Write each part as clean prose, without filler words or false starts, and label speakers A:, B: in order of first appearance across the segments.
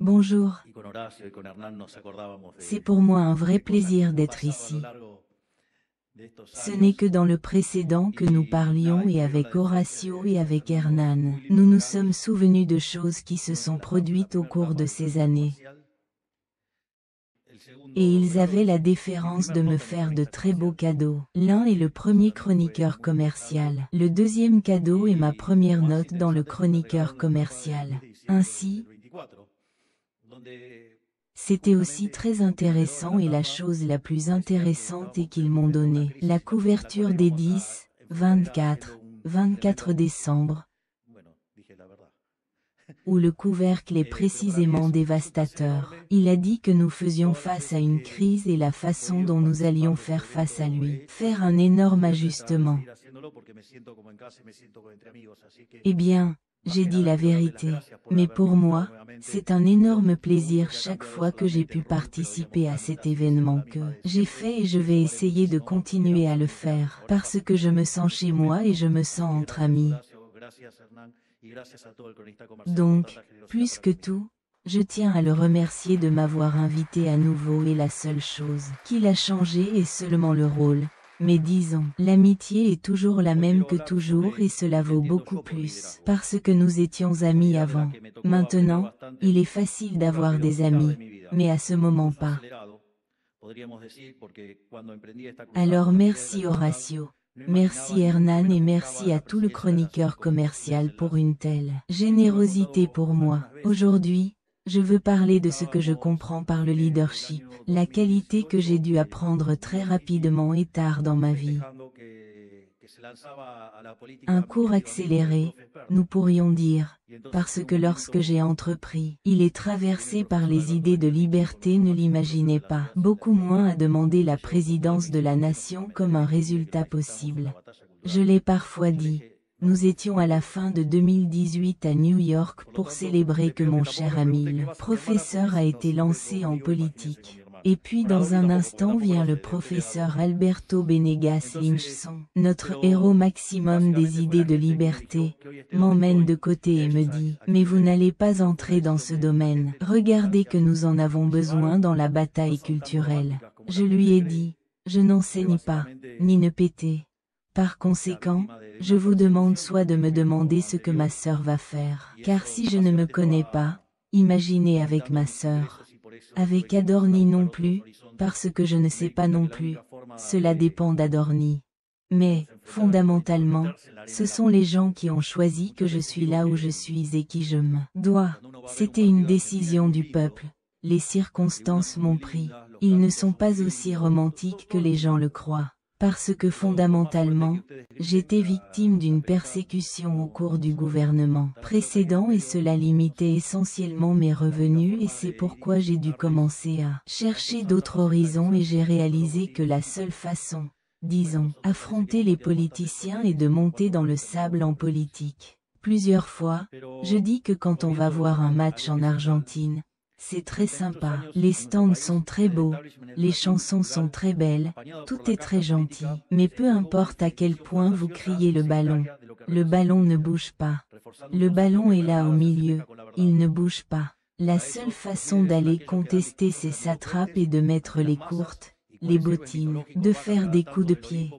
A: Bonjour,
B: y con Horacio y con Hernán nos acordábamos
A: c'est pour moi un vrai
B: de cosas
A: plaisir
B: que
A: d'être
B: pasaron a lo
A: ici.
B: largo de estos
A: Ce n'est que
B: años.
A: dans le précédent que nous parlions et avec Horacio et avec Hernan, nous nous sommes souvenus de choses qui se sont produites au cours de ces années. Et ils avaient la déférence de me faire de très beaux cadeaux. L'un est le premier chroniqueur commercial. Le deuxième cadeau est ma première note dans le chroniqueur commercial. Ainsi, c'était aussi très intéressant et la chose la plus intéressante est qu'ils m'ont donné la couverture des 10, 24 décembre, où le couvercle est précisément dévastateur. Il a dit que nous faisions face à une crise et la façon dont nous allions faire face à lui. Faire un énorme ajustement. Eh bien, j'ai dit la vérité. Mais pour moi, c'est un énorme plaisir chaque fois que j'ai pu participer à cet événement que j'ai fait et je vais essayer de continuer à le faire. Parce que je me sens chez moi et je me sens entre amis. Donc, plus que tout, je tiens à le remercier de m'avoir invité à nouveau et la seule chose qu'il a changé est seulement le rôle. Mais disons, l'amitié est toujours la même que toujours et cela vaut beaucoup plus, parce que nous étions amis avant. Maintenant, il est facile d'avoir des amis, mais à ce moment pas. Alors merci Horacio. Merci Hernan et merci à tout le chroniqueur commercial pour une telle générosité pour moi. Aujourd'hui, je veux parler de ce que je comprends par le leadership, la qualité que j'ai dû apprendre très rapidement et tard dans ma vie. Un cours accéléré, nous pourrions dire, parce que lorsque j'ai entrepris, il est traversé par les idées de liberté, ne l'imaginez pas, beaucoup moins à demander la présidence de la nation comme un résultat possible. Je l'ai parfois dit. Nous étions à la fin de 2018 à New York pour célébrer que mon cher ami le professeur a été lancé en politique. Et puis dans un instant vient le professeur Alberto Benegas Lynchson, notre héros maximum des idées de liberté, m'emmène de côté et me dit « Mais vous n'allez pas entrer dans ce domaine, regardez que nous en avons besoin dans la bataille culturelle. » Je lui ai dit « Je n'enseigne pas, ni ne péter. Par conséquent, je vous demande soit de me demander ce que ma sœur va faire, car si je ne me connais pas, imaginez avec ma sœur. Avec Adorni non plus, parce que je ne sais pas non plus, cela dépend d'Adorni. Mais, fondamentalement, ce sont les gens qui ont choisi que je suis là où je suis et qui je me dois. C'était une décision du peuple. Les circonstances m'ont pris. Ils ne sont pas aussi romantiques que les gens le croient. Parce que fondamentalement, j'étais victime d'une persécution au cours du gouvernement précédent et cela limitait essentiellement mes revenus et c'est pourquoi j'ai dû commencer à chercher d'autres horizons et j'ai réalisé que la seule façon, disons, affronter les politiciens est de monter dans le sable en politique. Plusieurs fois, je dis que quand on va voir un match en Argentine, c'est très sympa, les stands sont très beaux, les chansons sont très belles, tout est très gentil, mais peu importe à quel point vous criez le ballon ne bouge pas. Le ballon est là au milieu, il ne bouge pas. La seule façon d'aller contester ces satrapes est de mettre les courtes, les bottines, de faire des coups de pied.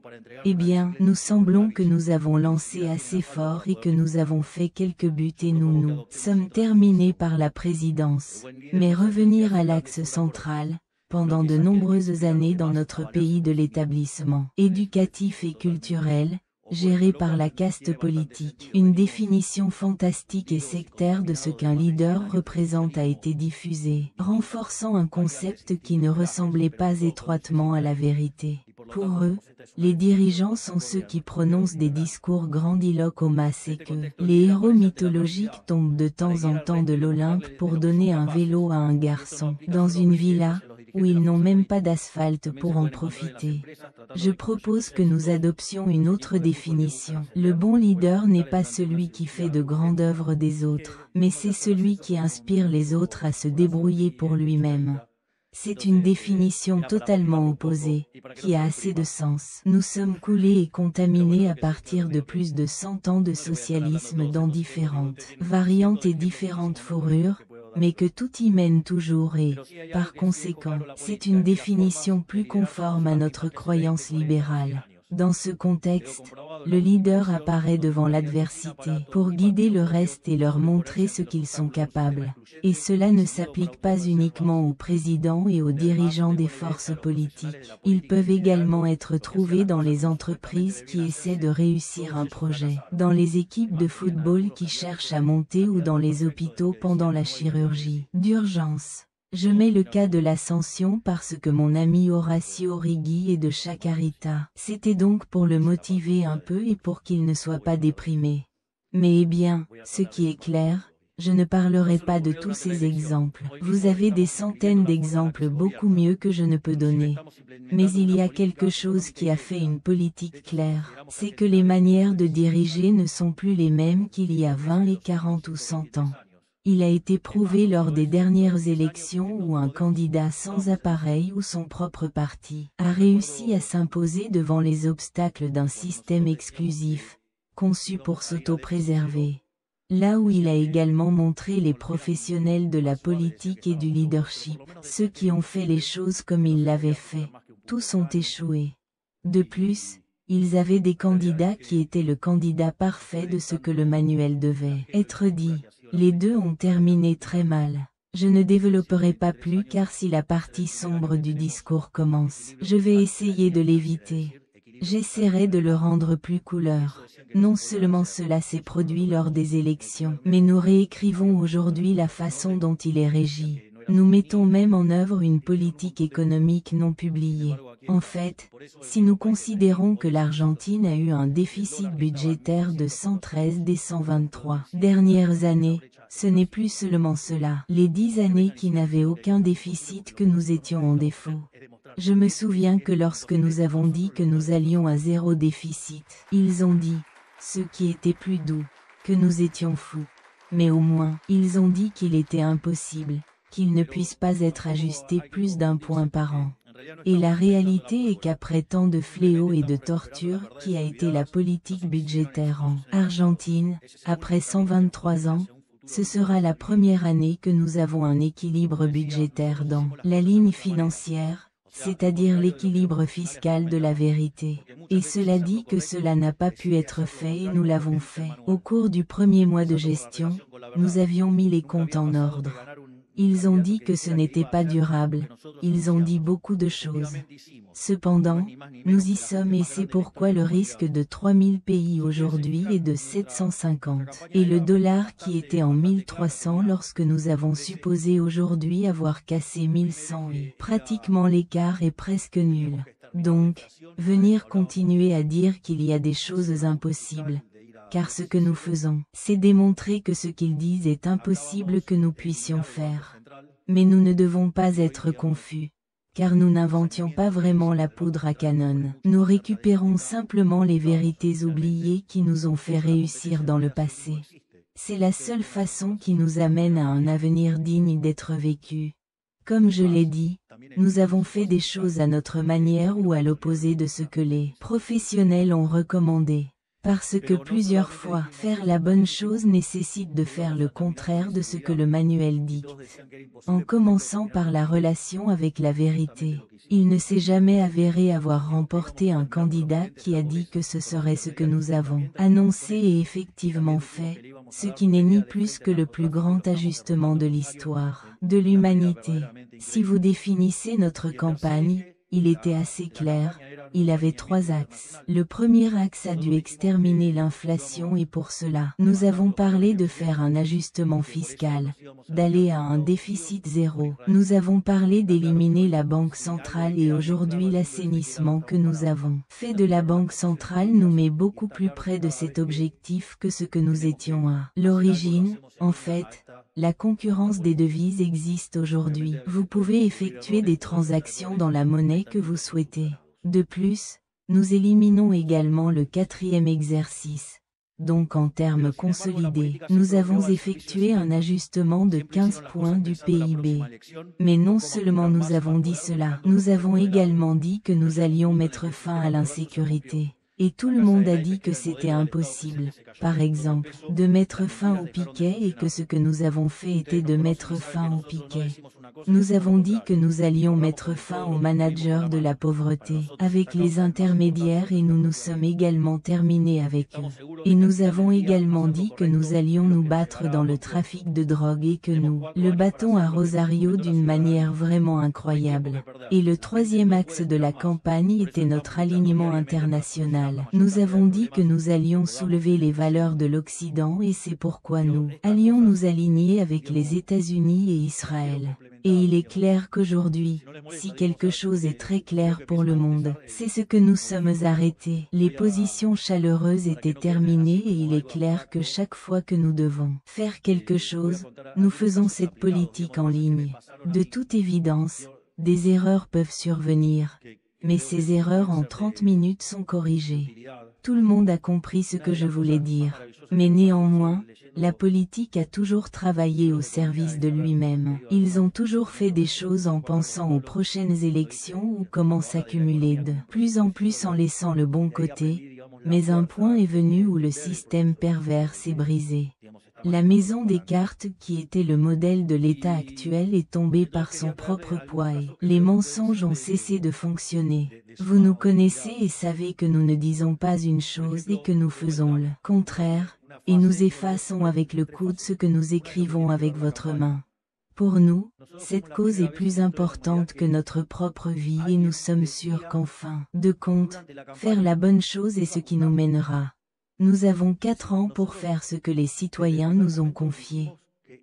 A: Eh bien, nous semblons que nous avons lancé assez fort et que nous avons fait quelques buts et nous sommes terminés par la présidence. Mais revenir à l'axe central, pendant de nombreuses années dans notre pays de l'établissement éducatif et culturel, géré par la caste politique. Une définition fantastique et sectaire de ce qu'un leader représente a été diffusée, renforçant un concept qui ne ressemblait pas étroitement à la vérité. Pour eux, les dirigeants sont ceux qui prononcent des discours grandiloquents aux masses et que les héros mythologiques tombent de temps en temps de l'Olympe pour donner un vélo à un garçon, dans une villa, où ils n'ont même pas d'asphalte pour en profiter. Je propose que nous adoptions une autre définition. Le bon leader n'est pas celui qui fait de grandes œuvres des autres, mais c'est celui qui inspire les autres à se débrouiller pour lui-même. C'est une définition totalement opposée, qui a assez de sens. Nous sommes coulés et contaminés à partir de plus de 100 ans de socialisme dans différentes variantes et différentes fourrures, mais que tout y mène toujours et, par conséquent, c'est une définition plus conforme à notre croyance libérale. Dans ce contexte, le leader apparaît devant l'adversité pour guider le reste et leur montrer ce qu'ils sont capables. Et cela ne s'applique pas uniquement aux présidents et aux dirigeants des forces politiques. Ils peuvent également être trouvés dans les entreprises qui essaient de réussir un projet, dans les équipes de football qui cherchent à monter ou dans les hôpitaux pendant la chirurgie d'urgence. Je mets le cas de l'ascension parce que mon ami Horacio Righi est de Chacarita. C'était donc pour le motiver un peu et pour qu'il ne soit pas déprimé. Mais eh bien, ce qui est clair, je ne parlerai pas de tous ces exemples. Vous avez des centaines d'exemples beaucoup mieux que je ne peux donner. Mais il y a quelque chose qui a fait une politique claire. C'est que les manières de diriger ne sont plus les mêmes qu'il y a 20 et 40 ou 100 ans. Il a été prouvé lors des dernières élections où un candidat sans appareil ou son propre parti a réussi à s'imposer devant les obstacles d'un système exclusif, conçu pour s'auto-préserver. Là où il a également montré les professionnels de la politique et du leadership, ceux qui ont fait les choses comme il l'avait fait, tous ont échoué. De plus, ils avaient des candidats qui étaient le candidat parfait de ce que le manuel devait être dit. Les deux ont terminé très mal. Je ne développerai pas plus car si la partie sombre du discours commence, je vais essayer de l'éviter. J'essaierai de le rendre plus couleur. Non seulement cela s'est produit lors des élections, mais nous réécrivons aujourd'hui la façon dont il est régi. Nous mettons même en œuvre une politique économique non publiée. En fait, si nous considérons que l'Argentine a eu un déficit budgétaire de 113 des 123 dernières années, ce n'est plus seulement cela. Les 10 années qui n'avaient aucun déficit que nous étions en défaut. Je me souviens que lorsque nous avons dit que nous allions à zéro déficit, ils ont dit, ce qui était plus doux, que nous étions fous. Mais au moins, ils ont dit qu'il était impossible, qu'il ne puisse pas être ajusté plus d'un point par an. Et la réalité est qu'après tant de fléaux et de tortures qui a été la politique budgétaire en Argentine, après 123 ans, ce sera la première année que nous avons un équilibre budgétaire dans la ligne financière, c'est-à-dire l'équilibre fiscal de la vérité. Et cela dit que cela n'a pas pu être fait et nous l'avons fait. Au cours du premier mois de gestion, nous avions mis les comptes en ordre. Ils ont dit que ce n'était pas durable, ils ont dit beaucoup de choses. Cependant, nous y sommes et c'est pourquoi le risque de 3000 pays aujourd'hui est de 750. Et le dollar qui était en 1300 lorsque nous avons supposé aujourd'hui avoir cassé 1100 et pratiquement l'écart est presque nul. Donc, venir continuer à dire qu'il y a des choses impossibles. Car ce que nous faisons, c'est démontrer que ce qu'ils disent est impossible que nous puissions faire. Mais nous ne devons pas être confus, car nous n'inventions pas vraiment la poudre à canon. Nous récupérons simplement les vérités oubliées qui nous ont fait réussir dans le passé. C'est la seule façon qui nous amène à un avenir digne d'être vécu. Comme je l'ai dit, nous avons fait des choses à notre manière ou à l'opposé de ce que les professionnels ont recommandé. Parce que plusieurs fois, faire la bonne chose nécessite de faire le contraire de ce que le manuel dicte. En commençant par la relation avec la vérité, il ne s'est jamais avéré avoir remporté un candidat qui a dit que ce serait ce que nous avons annoncé et effectivement fait, ce qui n'est ni plus que le plus grand ajustement de l'histoire de l'humanité. Si vous définissez notre campagne, il était assez clair. Il avait 3 axes. Le premier axe a dû exterminer l'inflation et pour cela, nous avons parlé de faire un ajustement fiscal, d'aller à un déficit zéro. Nous avons parlé d'éliminer la banque centrale et aujourd'hui l'assainissement que nous avons fait de la banque centrale nous met beaucoup plus près de cet objectif que ce que nous étions à l'origine. En fait, la concurrence des devises existe aujourd'hui. Vous pouvez effectuer des transactions dans la monnaie que vous souhaitez. De plus, nous éliminons également le 4e exercice. Donc en termes consolidés, nous avons effectué un ajustement de 15 points du PIB. Mais non seulement nous avons dit cela, nous avons également dit que nous allions mettre fin à l'insécurité. Et tout le monde a dit que c'était impossible, par exemple, de mettre fin au piquet et que ce que nous avons fait était de mettre fin au piquet. Nous avons dit que nous allions mettre fin au manager de la pauvreté, avec les intermédiaires et nous nous sommes également terminés avec eux. Et nous avons également dit que nous allions nous battre dans le trafic de drogue et que nous le battons à Rosario d'une manière vraiment incroyable. Et le troisième axe de la campagne était notre alignement international. Nous avons dit que nous allions soulever les valeurs de l'Occident et c'est pourquoi nous allions nous aligner avec les États-Unis et Israël. Et il est clair qu'aujourd'hui, si quelque chose est très clair pour le monde, c'est ce que nous sommes arrêtés. Les positions chaleureuses étaient terminées et il est clair que chaque fois que nous devons faire quelque chose, nous faisons cette politique en ligne. De toute évidence, des erreurs peuvent survenir, mais ces erreurs en 30 minutes sont corrigées. Tout le monde a compris ce que je voulais dire, mais néanmoins, la politique a toujours travaillé au service de lui-même. Ils ont toujours fait des choses en pensant aux prochaines élections ou comment s'accumuler de plus en plus en laissant le bon côté, mais un point est venu où le système pervers s'est brisé. La maison des cartes qui était le modèle de l'État actuel est tombée par son propre poids et les mensonges ont cessé de fonctionner. Vous nous connaissez et savez que nous ne disons pas une chose et que nous faisons le contraire, et nous effaçons avec le coude ce que nous écrivons avec votre main. Pour nous, cette cause est plus importante que notre propre vie et nous sommes sûrs qu'en fin de compte, faire la bonne chose est ce qui nous mènera. Nous avons 4 ans pour faire ce que les citoyens nous ont confié.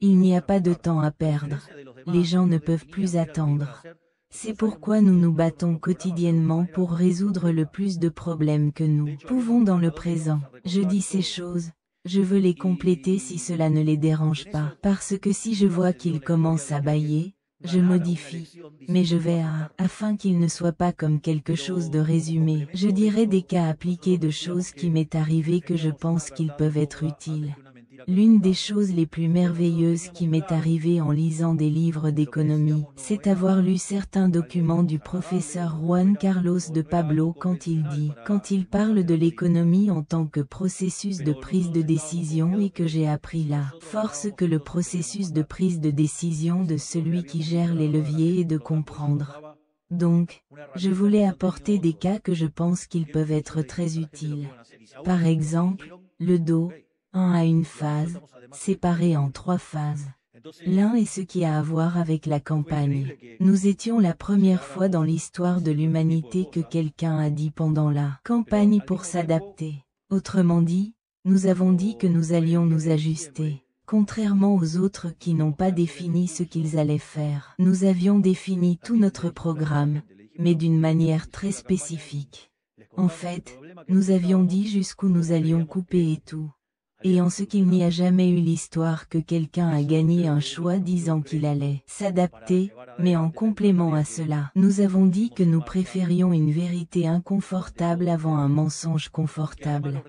A: Il n'y a pas de temps à perdre. Les gens ne peuvent plus attendre. C'est pourquoi nous nous battons quotidiennement pour résoudre le plus de problèmes que nous pouvons dans le présent. Je dis ces choses, je veux les compléter si cela ne les dérange pas. Parce que si je vois qu'ils commencent à bâiller, je modifie, mais je vais afin qu'il ne soit pas comme quelque chose de résumé. Je dirais des cas appliqués de choses qui m'est arrivé que je pense qu'ils peuvent être utiles. L'une des choses les plus merveilleuses qui m'est arrivée en lisant des livres d'économie, c'est avoir lu certains documents du professeur Juan Carlos de Pablo quand il parle de l'économie en tant que processus de prise de décision et que j'ai appris la force que le processus de prise de décision de celui qui gère les leviers et de comprendre. Donc, je voulais apporter des cas que je pense qu'ils peuvent être très utiles. Par exemple, le dos. 1 a une phase, séparée en 3 phases. L'un est ce qui a à voir avec la campagne. Nous étions la première fois dans l'histoire de l'humanité que quelqu'un a dit pendant la campagne pour s'adapter. Autrement dit, nous avons dit que nous allions nous ajuster. Contrairement aux autres qui n'ont pas défini ce qu'ils allaient faire. Nous avions défini tout notre programme, mais d'une manière très spécifique. En fait, nous avions dit jusqu'où nous allions couper et tout. Et en ce qu'il n'y a jamais eu l'histoire que quelqu'un a gagné un choix disant qu'il allait s'adapter, mais en complément à cela, nous avons dit que nous préférions une vérité inconfortable avant un mensonge confortable.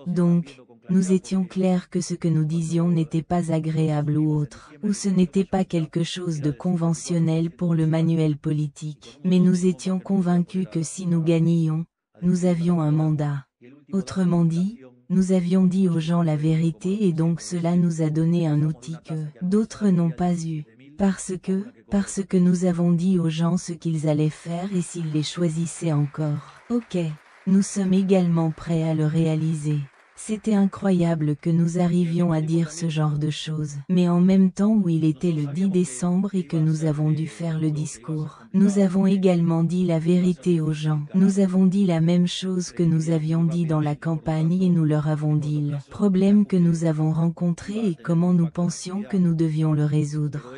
A: Donc, nous étions clairs que ce que nous disions n'était pas agréable ou autre, ou ce n'était pas quelque chose de conventionnel pour le manuel politique, mais nous étions convaincus que si nous gagnions, nous avions un mandat. Autrement dit, nous avions dit aux gens la vérité et donc cela nous a donné un outil que d'autres n'ont pas eu. Parce que nous avons dit aux gens ce qu'ils allaient faire et s'ils les choisissaient encore. Ok, nous sommes également prêts à le réaliser. C'était incroyable que nous arrivions à dire ce genre de choses. Mais en même temps où il était le 10 décembre et que nous avons dû faire le discours, nous avons également dit la vérité aux gens. Nous avons dit la même chose que nous avions dit dans la campagne et nous leur avons dit le problème que nous avons rencontré et comment nous pensions que nous devions le résoudre.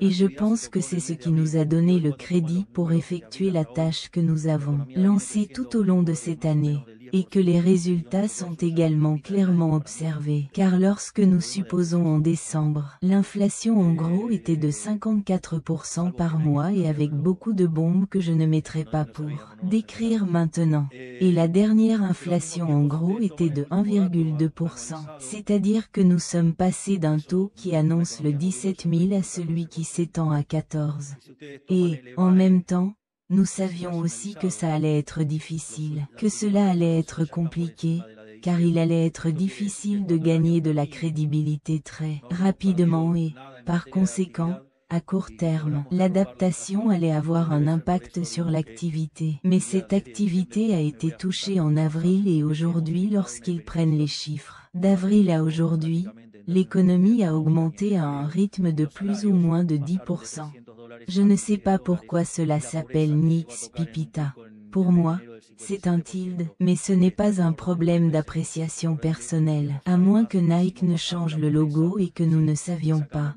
A: Et je pense que c'est ce qui nous a donné le crédit pour effectuer la tâche que nous avons lancée tout au long de cette année. Et que les résultats sont également clairement observés. Car lorsque nous supposons en décembre, l'inflation en gros était de 54% par mois et avec beaucoup de bombes que je ne mettrai pas pour décrire maintenant. Et la dernière inflation en gros était de 1,2%. C'est-à-dire que nous sommes passés d'un taux qui annonce le 17 000 à celui qui s'étend à 14. Et, en même temps, nous savions aussi que ça allait être difficile, que cela allait être compliqué, car il allait être difficile de gagner de la crédibilité très rapidement et, par conséquent, à court terme, l'adaptation allait avoir un impact sur l'activité. Mais cette activité a été touchée en avril et aujourd'hui lorsqu'ils prennent les chiffres. D'avril à aujourd'hui, l'économie a augmenté à un rythme de plus ou moins de 10%. Je ne sais pas pourquoi cela s'appelle Nix Pipita. Pour moi, c'est un tilde, mais ce n'est pas un problème d'appréciation personnelle, à moins que Nike ne change le logo et que nous ne savions pas.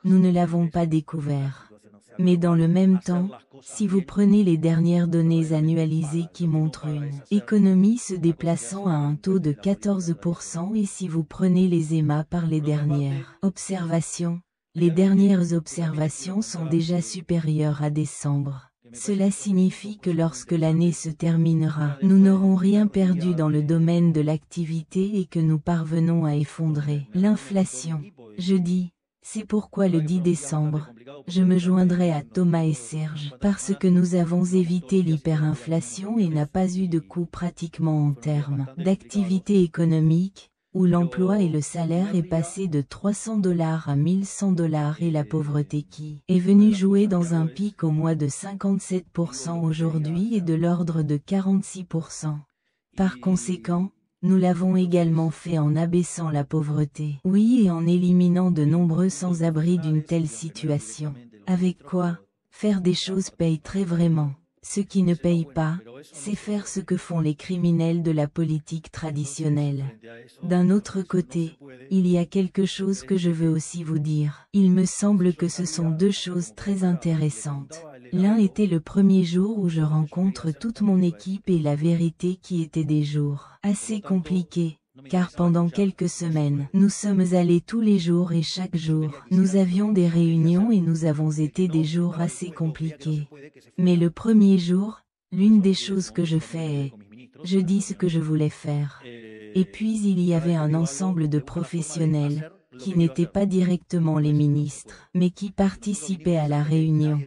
A: Nous ne l'avons pas découvert. Mais dans le même temps, si vous prenez les dernières données annualisées qui montrent une économie se déplaçant à un taux de 14% et si vous prenez les EMA par les dernières observations, les dernières observations sont déjà supérieures à décembre. Cela signifie que lorsque l'année se terminera, nous n'aurons rien perdu dans le domaine de l'activité et que nous parvenons à effondrer l'inflation. Je dis, c'est pourquoi le 10 décembre, je me joindrai à Thomas et Serge, parce que nous avons évité l'hyperinflation et n'a pas eu de coût pratiquement en termes d'activité économique, où l'emploi et le salaire est passé de $300 à $1100 et la pauvreté qui est venue jouer dans un pic au mois de 57% aujourd'hui et de l'ordre de 46%. Par conséquent, nous l'avons également fait en abaissant la pauvreté. Oui, et en éliminant de nombreux sans-abri d'une telle situation. Avec quoi, faire des choses paye très vraiment. Ce qui ne paye pas, c'est faire ce que font les criminels de la politique traditionnelle. D'un autre côté, il y a quelque chose que je veux aussi vous dire. Il me semble que ce sont deux choses très intéressantes. L'un était le premier jour où je rencontre toute mon équipe et la vérité qui étaient des jours assez compliqués. Car pendant quelques semaines, nous sommes allés tous les jours et chaque jour, nous avions des réunions et nous avons été des jours assez compliqués. Mais le premier jour, l'une des choses que je fais est, je dis ce que je voulais faire. Et puis il y avait un ensemble de professionnels, qui n'étaient pas directement les ministres, mais qui participaient à la réunion.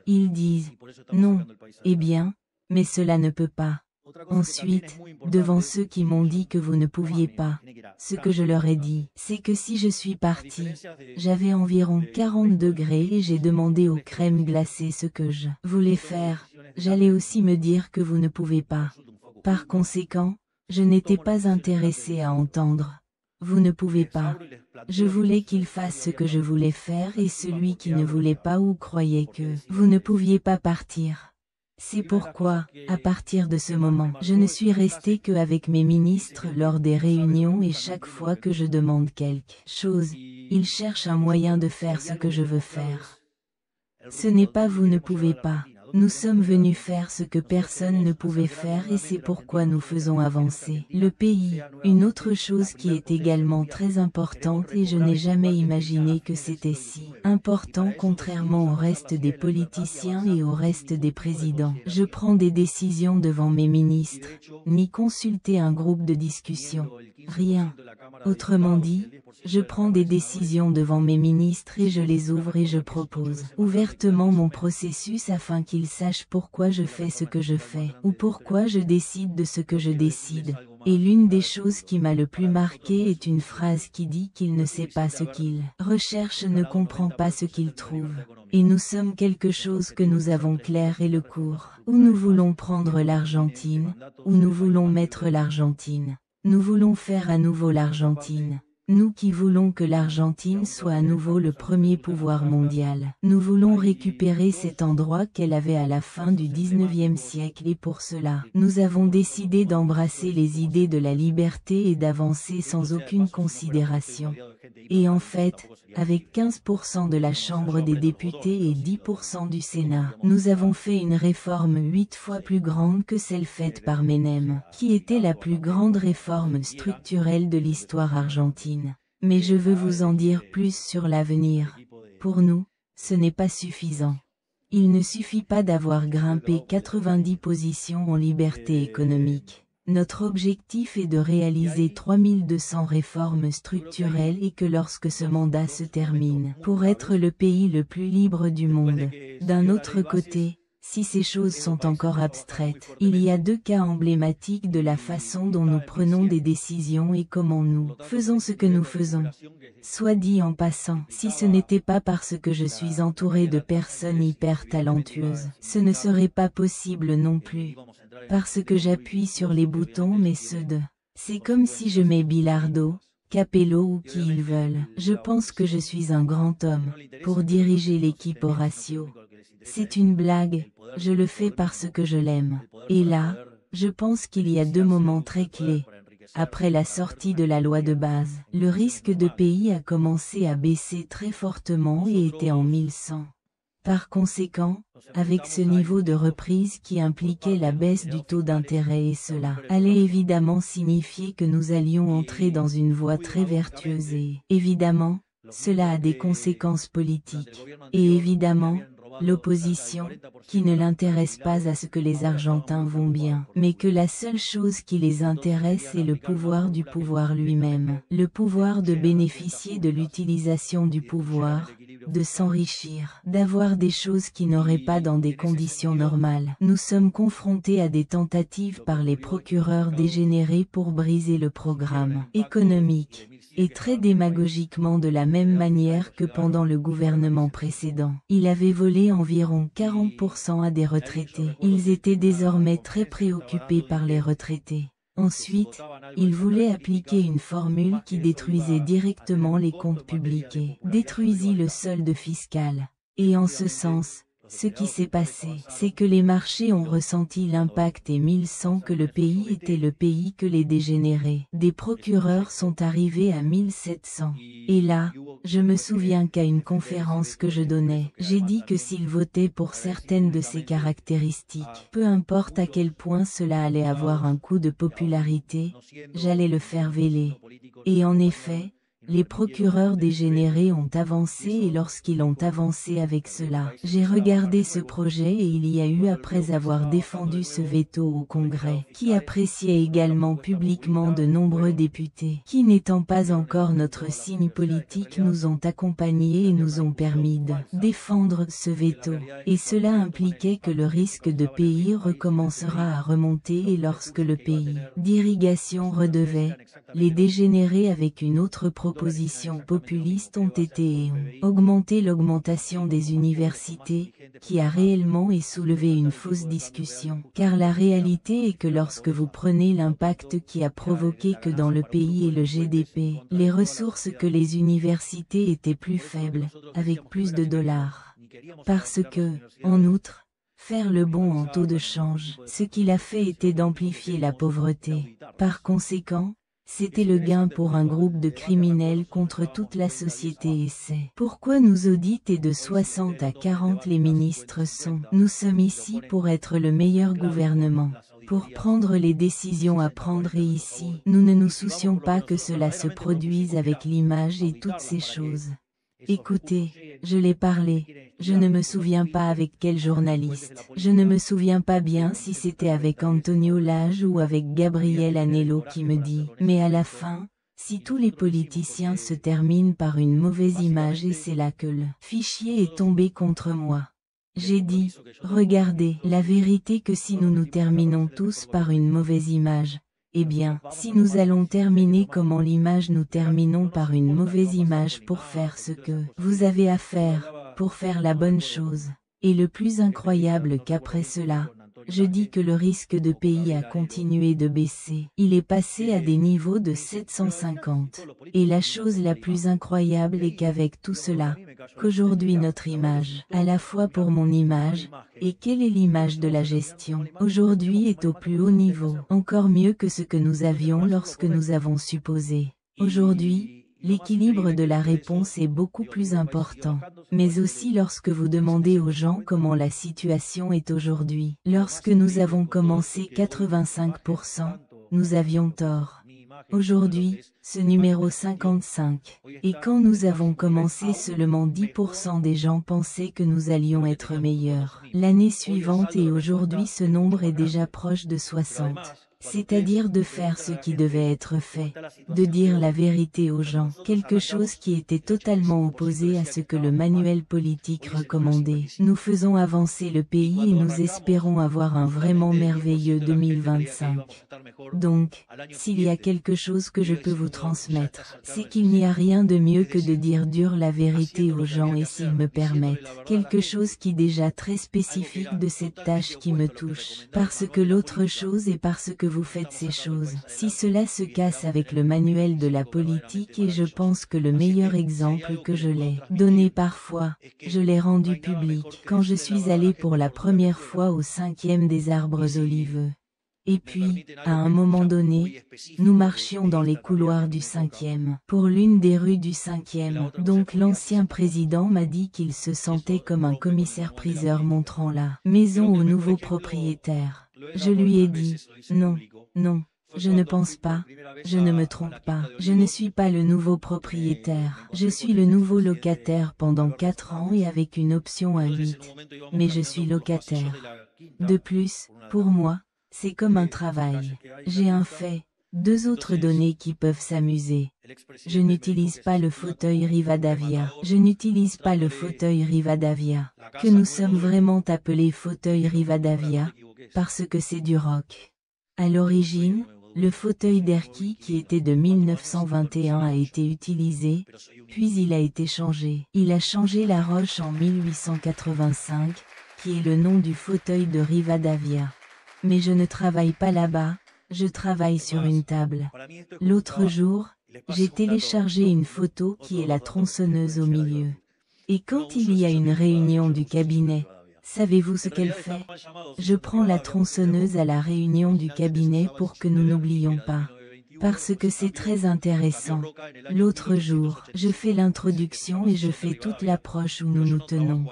A: Ils disent, non, eh bien, mais cela ne peut pas. Ensuite, devant ceux qui m'ont dit que vous ne pouviez pas, ce que je leur ai dit, c'est que si je suis parti, j'avais environ 40 degrés et j'ai demandé aux crèmes glacées ce que je voulais faire, j'allais aussi me dire que vous ne pouvez pas. Par conséquent, je n'étais pas intéressé à entendre. Vous ne pouvez pas. Je voulais qu'il fasse ce que je voulais faire et celui qui ne voulait pas ou croyait que vous ne pouviez pas partir. C'est pourquoi, à partir de ce moment, je ne suis resté qu'avec mes ministres lors des réunions et chaque fois que je demande quelque chose, ils cherchent un moyen de faire ce que je veux faire. Ce n'est pas vous ne pouvez pas. Nous sommes venus faire ce que personne ne pouvait faire et c'est pourquoi nous faisons avancer le pays. Une autre chose qui est également très importante et je n'ai jamais imaginé que c'était si important contrairement au reste des politiciens et au reste des présidents. Je prends des décisions devant mes ministres, ni consulter un groupe de discussion. Rien. Autrement dit, je prends des décisions devant mes ministres et je les ouvre et je propose ouvertement mon processus afin qu'ils sachent pourquoi je fais ce que je fais, ou pourquoi je décide de ce que je décide. Et l'une des choses qui m'a le plus marqué est une phrase qui dit qu'il ne sait pas ce qu'il recherche, ne comprend pas ce qu'il trouve. Et nous sommes quelque chose que nous avons clair et le cours, où nous voulons prendre l'Argentine, où nous voulons mettre l'Argentine. Nous voulons faire à nouveau l'Argentine. Nous qui voulons que l'Argentine soit à nouveau le premier pouvoir mondial. Nous voulons récupérer cet endroit qu'elle avait à la fin du 19e siècle et pour cela, nous avons décidé d'embrasser les idées de la liberté et d'avancer sans aucune considération. Et en fait, avec 15% de la Chambre des députés et 10% du Sénat, nous avons fait une réforme 8 fois plus grande que celle faite par Menem, qui était la plus grande réforme structurelle de l'histoire argentine. Mais je veux vous en dire plus sur l'avenir. Pour nous, ce n'est pas suffisant. Il ne suffit pas d'avoir grimpé 90 positions en liberté économique. Notre objectif est de réaliser 3200 réformes structurelles et que lorsque ce mandat se termine, pour être le pays le plus libre du monde. D'un autre côté, Si ces choses sont encore abstraites, il y a deux cas emblématiques de la façon dont nous prenons des décisions et comment nous faisons ce que nous faisons. Soit dit en passant, si ce n'était pas parce que je suis entouré de personnes hyper talentueuses, ce ne serait pas possible non plus. Parce que j'appuie sur les boutons mais ceux de... C'est comme si je mets Bilardo, Capello ou qui ils veulent. Je pense que je suis un grand homme, pour diriger l'équipe Horacio. C'est une blague, je le fais parce que je l'aime. Et là, je pense qu'il y a deux moments très clés. Après la sortie de la loi de base, le risque de pays a commencé à baisser très fortement et était en 1100. Par conséquent, avec ce niveau de reprise qui impliquait la baisse du taux d'intérêt et cela allait évidemment signifier que nous allions entrer dans une voie très vertueuse et, évidemment, cela a des conséquences politiques. Et évidemment, l'opposition, qui ne l'intéresse pas à ce que les Argentins vont bien, mais que la seule chose qui les intéresse est le pouvoir du pouvoir lui-même, le pouvoir de bénéficier de l'utilisation du pouvoir, de s'enrichir, d'avoir des choses qui n'auraient pas dans des conditions normales. Nous sommes confrontés à des tentatives par les procureurs dégénérés pour briser le programme économique. Et très démagogiquement de la même manière que pendant le gouvernement précédent. Il avait volé environ 40% à des retraités. Ils étaient désormais très préoccupés par les retraités. Ensuite, il voulait appliquer une formule qui détruisait directement les comptes publics et détruisit le solde fiscal. Et en ce sens, ce qui s'est passé, c'est que les marchés ont ressenti l'impact et 1100 que le pays était le pays que les dégénérés des procureurs sont arrivés à 1700. Et là, je me souviens qu'à une conférence que je donnais, j'ai dit que s'ils votaient pour certaines de ces caractéristiques, peu importe à quel point cela allait avoir un coup de popularité, j'allais le faire véler. Et en effet, les procureurs dégénérés ont avancé et lorsqu'ils ont avancé avec cela, j'ai regardé ce projet et il y a eu après avoir défendu ce veto au Congrès, qui appréciait également publiquement de nombreux députés, qui n'étant pas encore notre signe politique nous ont accompagnés et nous ont permis de défendre ce veto. Et cela impliquait que le risque de pays recommencera à remonter et lorsque le pays d'irrigation redevait, les dégénérés avec une autre proposition populiste ont été et ont augmenté l'augmentation des universités, qui a réellement soulevé une fausse discussion. Car la réalité est que lorsque vous prenez l'impact qui a provoqué que dans le pays et le GDP, les ressources que les universités étaient plus faibles, avec plus de dollars. Parce que, en outre, faire le bond en taux de change, ce qu'il a fait était d'amplifier la pauvreté. Par conséquent, c'était le gain pour un groupe de criminels contre toute la société et c'est pourquoi nous audits et de 60 à 40 les ministres sont. Nous sommes ici pour être le meilleur gouvernement, pour prendre les décisions à prendre et ici, nous ne nous soucions pas que cela se produise avec l'image et toutes ces choses. Écoutez, je l'ai parlé, je ne me souviens pas avec quel journaliste, je ne me souviens pas bien si c'était avec Antonio Lage ou avec Gabriel Anello qui me dit, mais à la fin, si tous les politiciens se terminent par une mauvaise image et c'est là que le fichier est tombé contre moi. J'ai dit, regardez, la vérité que si nous nous terminons tous par une mauvaise image, eh bien, si nous allons terminer comme en l'image nous terminons par une mauvaise image pour faire ce que vous avez à faire, pour faire la bonne chose. Et le plus incroyable qu'après cela, je dis que le risque de pays a continué de baisser. Il est passé à des niveaux de 750. Et la chose la plus incroyable est qu'avec tout cela, qu'aujourd'hui notre image, à la fois pour mon image, et quelle est l'image de la gestion, aujourd'hui est au plus haut niveau, encore mieux que ce que nous avions lorsque nous avons supposé. Aujourd'hui, l'équilibre de la réponse est beaucoup plus important. Mais aussi lorsque vous demandez aux gens comment la situation est aujourd'hui. Lorsque nous avons commencé 85%, nous avions tort. Aujourd'hui, ce numéro 55. Et quand nous avons commencé seulement 10% des gens pensaient que nous allions être meilleurs. L'année suivante et aujourd'hui ce nombre est déjà proche de 60. c'est-à-dire de faire ce qui devait être fait, de dire la vérité aux gens, quelque chose qui était totalement opposé à ce que le manuel politique recommandait. Nous faisons avancer le pays et nous espérons avoir un vraiment merveilleux 2025. Donc, s'il y a quelque chose que je peux vous transmettre, c'est qu'il n'y a rien de mieux que de dire la vérité aux gens et s'ils me permettent, quelque chose qui est déjà très spécifique de cette tâche qui me touche, parce que l'autre chose est parce que vous faites ces choses. Si cela se casse avec le manuel de la politique et je pense que le meilleur exemple que je l'ai donné parfois, je l'ai rendu public quand je suis allé pour la première fois au 5e des arbres oliveux. Et puis, à un moment donné, nous marchions dans les couloirs du 5e, pour l'une des rues du 5e, donc l'ancien président m'a dit qu'il se sentait comme un commissaire-priseur montrant la maison au nouveau propriétaire. Je lui ai dit, non, non, je ne pense pas, je ne me trompe pas, je ne suis pas le nouveau propriétaire, je suis le nouveau locataire pendant 4 ans et avec une option à 8, mais je suis locataire. De plus, pour moi, c'est comme un travail. J'ai un fait, 2 autres données qui peuvent s'amuser. Je n'utilise pas le fauteuil Rivadavia. Je n'utilise pas le fauteuil Rivadavia, que nous sommes vraiment appelés fauteuil Rivadavia, parce que c'est du rock. À l'origine, le fauteuil d'Erquy qui était de 1921 a été utilisé, puis il a été changé. Il a changé la roche en 1885, qui est le nom du fauteuil de Rivadavia. Mais je ne travaille pas là-bas, je travaille sur une table. L'autre jour, j'ai téléchargé une photo qui est la tronçonneuse au milieu. Et quand il y a une réunion du cabinet, savez-vous ce qu'elle fait? Je prends la tronçonneuse à la réunion du cabinet pour que nous n'oublions pas. Parce que c'est très intéressant. L'autre jour, je fais l'introduction et je fais toute l'approche où nous nous tenons.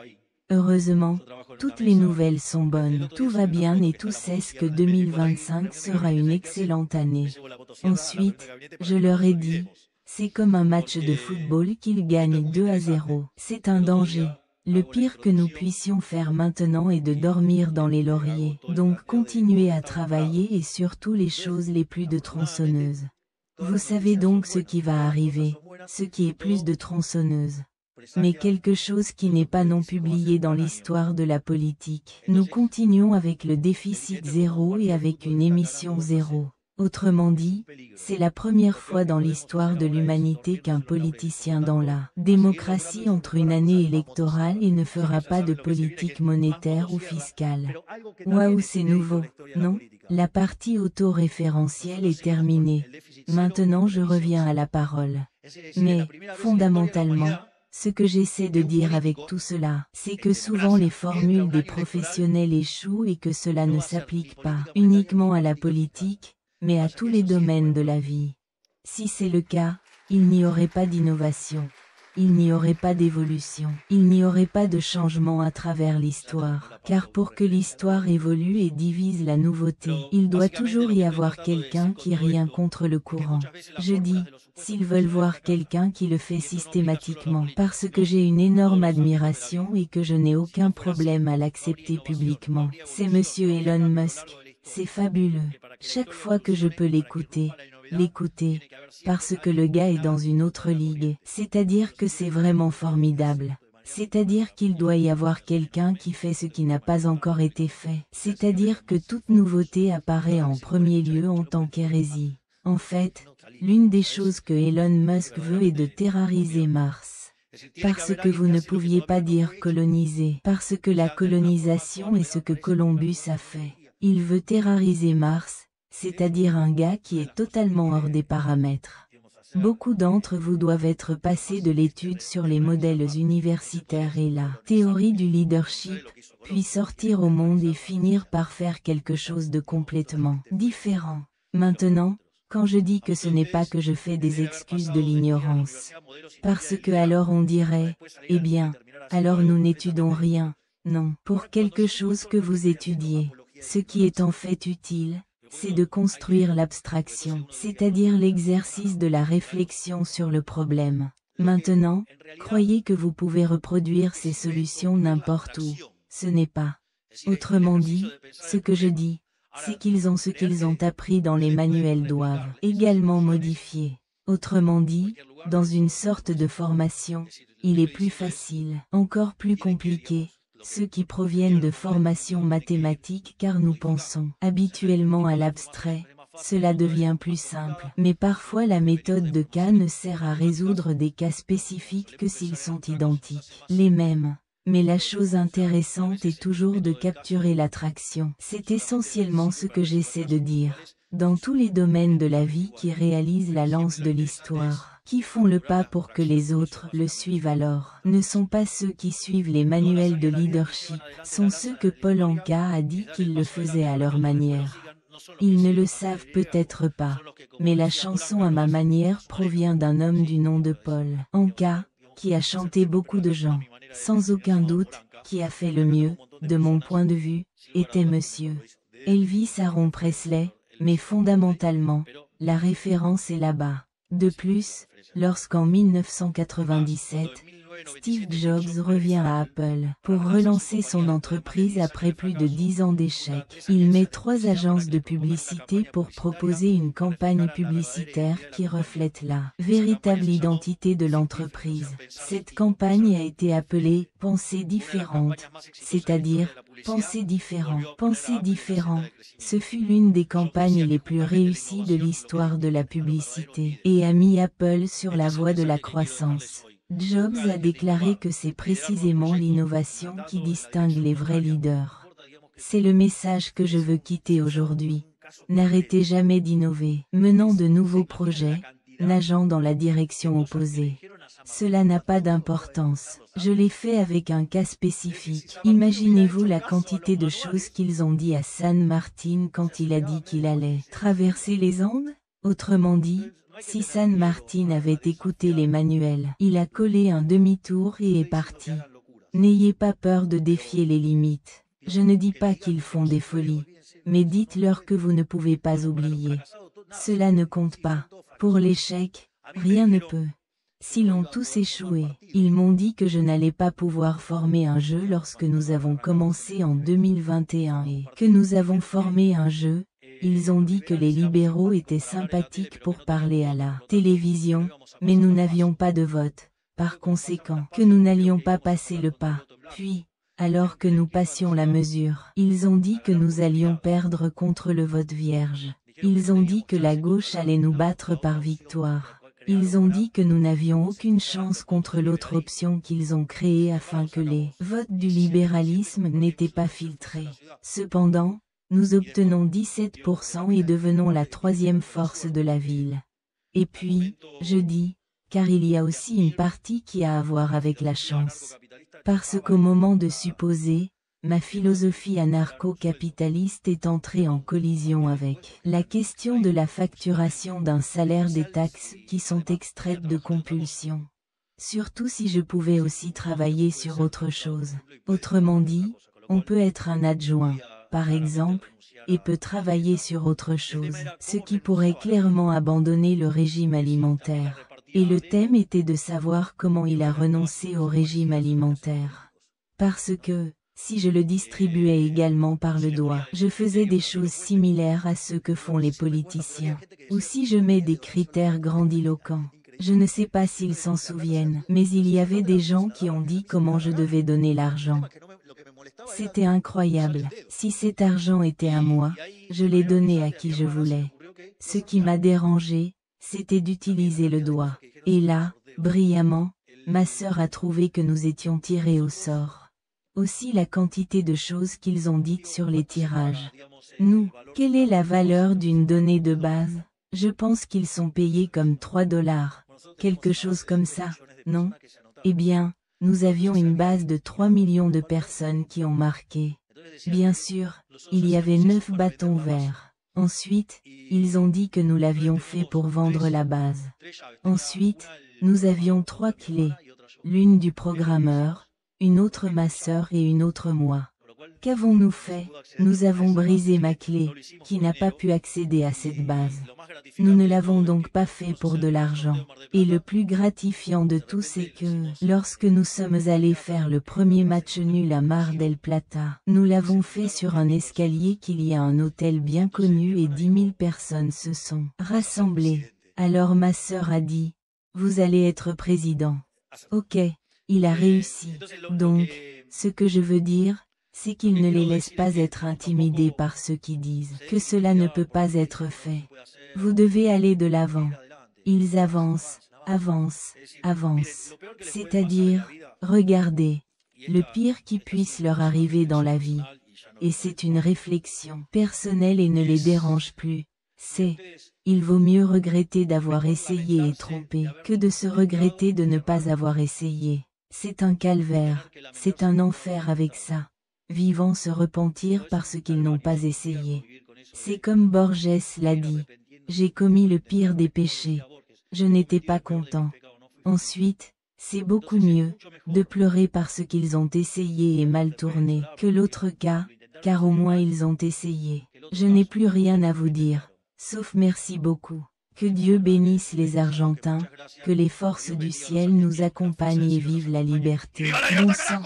A: Heureusement, toutes les nouvelles sont bonnes, tout va bien et tout sait que 2025 sera une excellente année. Ensuite, je leur ai dit, c'est comme un match de football qu'ils gagnent 2-0. C'est un danger. Le pire que nous puissions faire maintenant est de dormir dans les lauriers, donc continuer à travailler et surtout les choses les plus de tronçonneuses. Vous savez donc ce qui va arriver, ce qui est plus de tronçonneuses. Mais quelque chose qui n'est pas non publié dans l'histoire de la politique. Nous continuons avec le déficit zéro et avec une émission zéro. Autrement dit, c'est la première fois dans l'histoire de l'humanité qu'un politicien dans la démocratie entre une année électorale et ne fera pas de politique monétaire ou fiscale. Waouh, c'est nouveau, non? La partie autoréférentielle est terminée. Maintenant je reviens à la parole. Mais, fondamentalement, ce que j'essaie de dire avec tout cela, c'est que souvent les formules des professionnels échouent et que cela ne s'applique pas uniquement à la politique, mais à tous les domaines de la vie. Si c'est le cas, il n'y aurait pas d'innovation. Il n'y aurait pas d'évolution. Il n'y aurait pas de changement à travers l'histoire. Car pour que l'histoire évolue et divise la nouveauté, il doit toujours y avoir quelqu'un qui rien contre le courant. Je dis, s'ils veulent voir quelqu'un qui le fait systématiquement, parce que j'ai une énorme admiration et que je n'ai aucun problème à l'accepter publiquement, c'est Monsieur Elon Musk. C'est fabuleux. Chaque fois que je peux l'écouter, parce que le gars est dans une autre ligue, c'est-à-dire que c'est vraiment formidable. C'est-à-dire qu'il doit y avoir quelqu'un qui fait ce qui n'a pas encore été fait. C'est-à-dire que toute nouveauté apparaît en premier lieu en tant qu'hérésie. En fait, l'une des choses que Elon Musk veut est de terroriser Mars. Parce que vous ne pouviez pas dire coloniser, parce que la colonisation est ce que Columbus a fait. Il veut terroriser Mars, c'est-à-dire un gars qui est totalement hors des paramètres. Beaucoup d'entre vous doivent être passés de l'étude sur les modèles universitaires et la théorie du leadership, puis sortir au monde et finir par faire quelque chose de complètement différent. Maintenant, quand je dis que ce n'est pas que je fais des excuses de l'ignorance. Parce que alors on dirait, eh bien, alors nous n'étudions rien. Non, pour quelque chose que vous étudiez. Ce qui est en fait utile, c'est de construire l'abstraction, c'est-à-dire l'exercice de la réflexion sur le problème. Maintenant, croyez que vous pouvez reproduire ces solutions n'importe où. Ce n'est pas. Autrement dit, ce que je dis, c'est qu'ils ont ce qu'ils ont appris dans les manuels doivent également modifier. Autrement dit, dans une sorte de formation, il est plus facile, encore plus compliqué, ceux qui proviennent de formations mathématiques car nous pensons habituellement à l'abstrait, cela devient plus simple. Mais parfois la méthode de cas ne sert à résoudre des cas spécifiques que s'ils sont identiques, les mêmes. Mais la chose intéressante est toujours de capturer l'attraction. C'est essentiellement ce que j'essaie de dire. Dans tous les domaines de la vie qui réalisent la lance de l'histoire, qui font le pas pour que les autres le suivent alors, ne sont pas ceux qui suivent les manuels de leadership, sont ceux que Paul Anka a dit qu'ils le faisaient à leur manière. Ils ne le savent peut-être pas, mais la chanson à ma manière provient d'un homme du nom de Paul Anka, qui a chanté beaucoup de gens. Sans aucun doute, qui a fait le mieux, de mon point de vue, était Monsieur Elvis Aaron Presley, mais fondamentalement, la référence est là-bas. De plus, lorsqu'en 1997, Steve Jobs revient à Apple pour relancer son entreprise après plus de 10 ans d'échecs. Il met 3 agences de publicité pour proposer une campagne publicitaire qui reflète la véritable identité de l'entreprise. Cette campagne a été appelée « Pensée différente », c'est-à-dire « Pensée différent ». Pensée différent, ce fut l'une des campagnes les plus réussies de l'histoire de la publicité et a mis Apple sur la voie de la croissance. Jobs a déclaré que c'est précisément l'innovation qui distingue les vrais leaders. C'est le message que je veux quitter aujourd'hui. N'arrêtez jamais d'innover, menant de nouveaux projets, nageant dans la direction opposée. Cela n'a pas d'importance. Je l'ai fait avec un cas spécifique. Imaginez-vous la quantité de choses qu'ils ont dit à San Martin quand il a dit qu'il allait traverser les Andes? Autrement dit, si San Martin avait écouté les manuels, il a collé un demi-tour et est parti. N'ayez pas peur de défier les limites. Je ne dis pas qu'ils font des folies, mais dites-leur que vous ne pouvez pas oublier. Cela ne compte pas. Pour l'échec, rien ne peut. S'ils ont tous échoué, ils m'ont dit que je n'allais pas pouvoir former un jeu lorsque nous avons commencé en 2021 et que nous avons formé un jeu. Ils ont dit que les libéraux étaient sympathiques pour parler à la télévision, mais nous n'avions pas de vote. Par conséquent, que nous n'allions pas passer le pas. Puis, alors que nous passions la mesure, ils ont dit que nous allions perdre contre le vote vierge. Ils ont dit que la gauche allait nous battre par victoire. Ils ont dit que nous n'avions aucune chance contre l'autre option qu'ils ont créée afin que les votes du libéralisme n'étaient pas filtrés. Cependant, nous obtenons 17% et devenons la 3e force de la ville. Et puis, je dis, car il y a aussi une partie qui a à voir avec la chance. Parce qu'au moment de supposer, ma philosophie anarcho-capitaliste est entrée en collision avec la question de la facturation d'un salaire des taxes qui sont extraites de compulsion. Surtout si je pouvais aussi travailler sur autre chose. Autrement dit, on peut être un adjoint, par exemple, et peut travailler sur autre chose, ce qui pourrait clairement abandonner le régime alimentaire. Et le thème était de savoir comment il a renoncé au régime alimentaire. Parce que, si je le distribuais également par le doigt, je faisais des choses similaires à ce que font les politiciens. Ou si je mets des critères grandiloquents. Je ne sais pas s'ils s'en souviennent, mais il y avait des gens qui ont dit comment je devais donner l'argent. C'était incroyable. Si cet argent était à moi, je l'ai donné à qui je voulais. Ce qui m'a dérangé, c'était d'utiliser le doigt. Et là, brillamment, ma sœur a trouvé que nous étions tirés au sort. Aussi la quantité de choses qu'ils ont dites sur les tirages. Nous, quelle est la valeur d'une donnée de base? Je pense qu'ils sont payés comme 3 $. Quelque chose comme ça, non? Eh bien, nous avions une base de 3 millions de personnes qui ont marqué. Bien sûr, il y avait 9 bâtons verts. Ensuite, ils ont dit que nous l'avions fait pour vendre la base. Ensuite, nous avions 3 clés. L'une du programmeur, une autre ma sœur et une autre moi. Qu'avons-nous fait? Nous avons brisé ma clé, qui n'a pas pu accéder à cette base. Nous ne l'avons donc pas fait pour de l'argent. Et le plus gratifiant de tout c'est que, lorsque nous sommes allés faire le premier match nul à Mar del Plata, nous l'avons fait sur un escalier qu'il y a un hôtel bien connu et 10 000 personnes se sont rassemblées. Alors ma sœur a dit, vous allez être président. Ok, il a réussi. Donc, ce que je veux dire, c'est qu'il ne les laisse pas être intimidés par ceux qui disent que cela ne peut pas être fait. Vous devez aller de l'avant. Ils avancent, avancent, avancent. C'est-à-dire, regardez, le pire qui puisse leur arriver dans la vie. Et c'est une réflexion personnelle et ne les dérange plus. C'est, il vaut mieux regretter d'avoir essayé et trompé que de se regretter de ne pas avoir essayé. C'est un calvaire, c'est un enfer avec ça. Vivant se repentir parce qu'ils n'ont pas essayé. C'est comme Borges l'a dit. J'ai commis le pire des péchés. Je n'étais pas content. Ensuite, c'est beaucoup mieux de pleurer parce qu'ils ont essayé et mal tourné que l'autre cas, car au moins ils ont essayé. Je n'ai plus rien à vous dire, sauf merci beaucoup. Que Dieu bénisse les Argentins, que les forces du ciel nous accompagnent et vive la liberté. Bon sang.